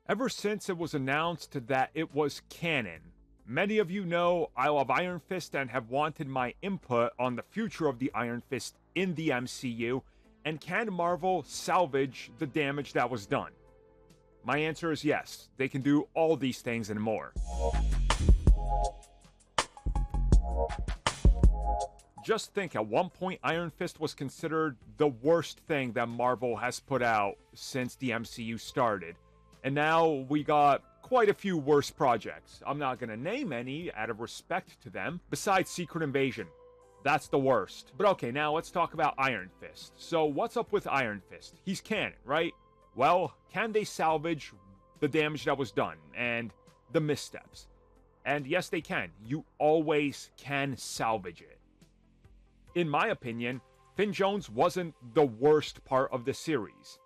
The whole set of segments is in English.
Ever since it was announced that it was canon, many of you know I love Iron Fist and have wanted my input on the future of the Iron Fist in the MCU, and can Marvel salvage the damage that was done? My answer is yes, they can do all these things and more. Just think, at one point Iron Fist was considered the worst thing that Marvel has put out since the MCU started. And now we got quite a few worse projects. I'm not going to name any out of respect to them, besides Secret Invasion. That's the worst. But okay, now let's talk about Iron Fist. So what's up with Iron Fist? He's canon, right? Well, can they salvage the damage that was done and the missteps? And yes, they can. You always can salvage it. In my opinion, Finn Jones wasn't the worst part of the series.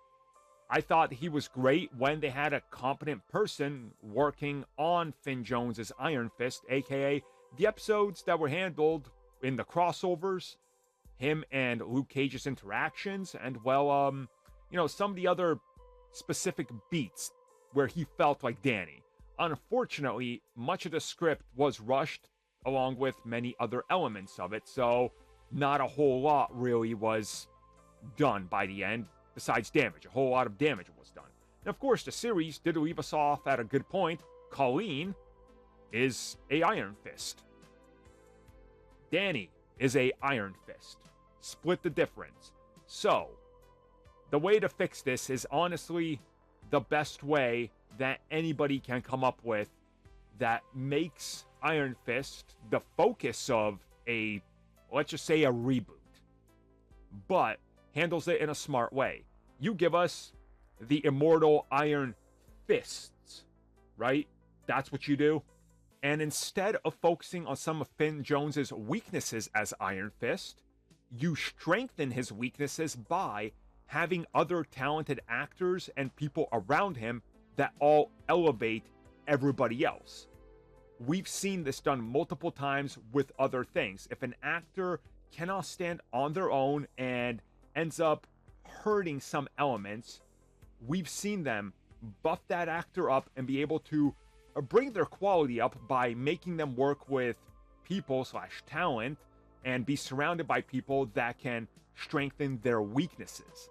I thought he was great when they had a competent person working on Finn Jones's Iron Fist, aka the episodes that were handled in the crossovers, him and Luke Cage's interactions, and well, some of the other specific beats where he felt like Danny. Unfortunately, much of the script was rushed along with many other elements of it, so not a whole lot really was done by the end, besides damage. A whole lot of damage was done. And of course, the series did leave us off at a good point. Colleen is a Iron Fist. Danny is a Iron Fist. Split the difference. So, the way to fix this is honestly the best way that anybody can come up with that makes Iron Fist the focus of a, let's just say, a reboot, but handles it in a smart way. You give us the immortal Iron Fists, right? That's what you do. And instead of focusing on some of Finn Jones's weaknesses as Iron Fist, you strengthen his weaknesses by having other talented actors and people around him that all elevate everybody else. We've seen this done multiple times with other things. If an actor cannot stand on their own and ends up hurting some elements, we've seen them buff that actor up and be able to bring their quality up by making them work with people / talent and be surrounded by people that can strengthen their weaknesses.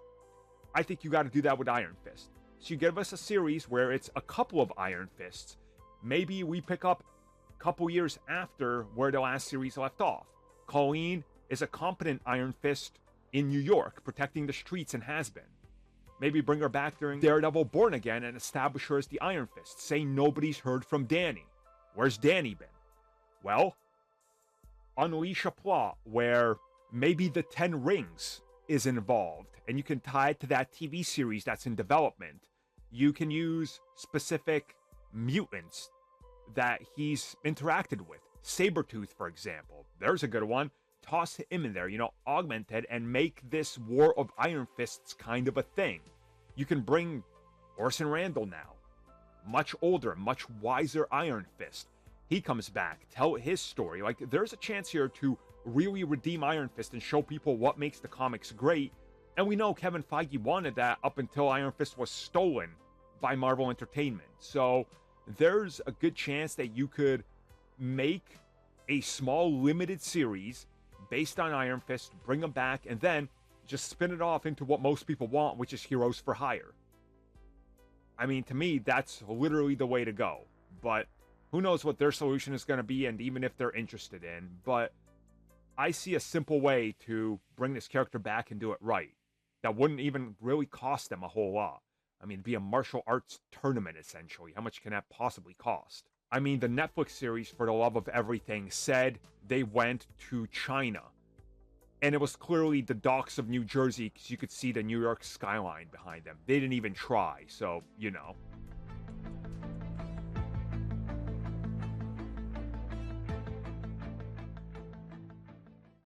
I think you got to do that with Iron Fist. So you give us a series where it's a couple of Iron Fists. Maybe we pick up a couple years after where the last series left off. Colleen is a competent Iron Fist in New York, protecting the streets, and has been. Maybe bring her back during Daredevil Born Again and establish her as the Iron Fist. Say nobody's heard from Danny. Where's Danny been? Well, unleash a plot where maybe the 10 Rings is involved, and you can tie it to that TV series that's in development. You can use specific mutants that he's interacted with. Sabretooth, for example. There's a good one. Toss him in there, augmented, and make this War of Iron Fists kind of a thing. You can bring Orson Randall now. Much older, much wiser Iron Fist. He comes back, tell his story. Like, there's a chance here to really redeem Iron Fist and show people what makes the comics great. And we know Kevin Feige wanted that up until Iron Fist was stolen by Marvel Entertainment. So there's a good chance that you could make a small limited series based on Iron Fist, bring them back, and then just spin it off into what most people want, which is Heroes for Hire. I mean, to me, that's literally the way to go. But who knows what their solution is going to be, and even if they're interested in. But I see a simple way to bring this character back and do it right. That wouldn't even really cost them a whole lot. I mean, it'd be a martial arts tournament, essentially. How much can that possibly cost? I mean, the Netflix series, For the Love of Everything, said they went to China. And it was clearly the docks of New Jersey because you could see the New York skyline behind them. They didn't even try, so,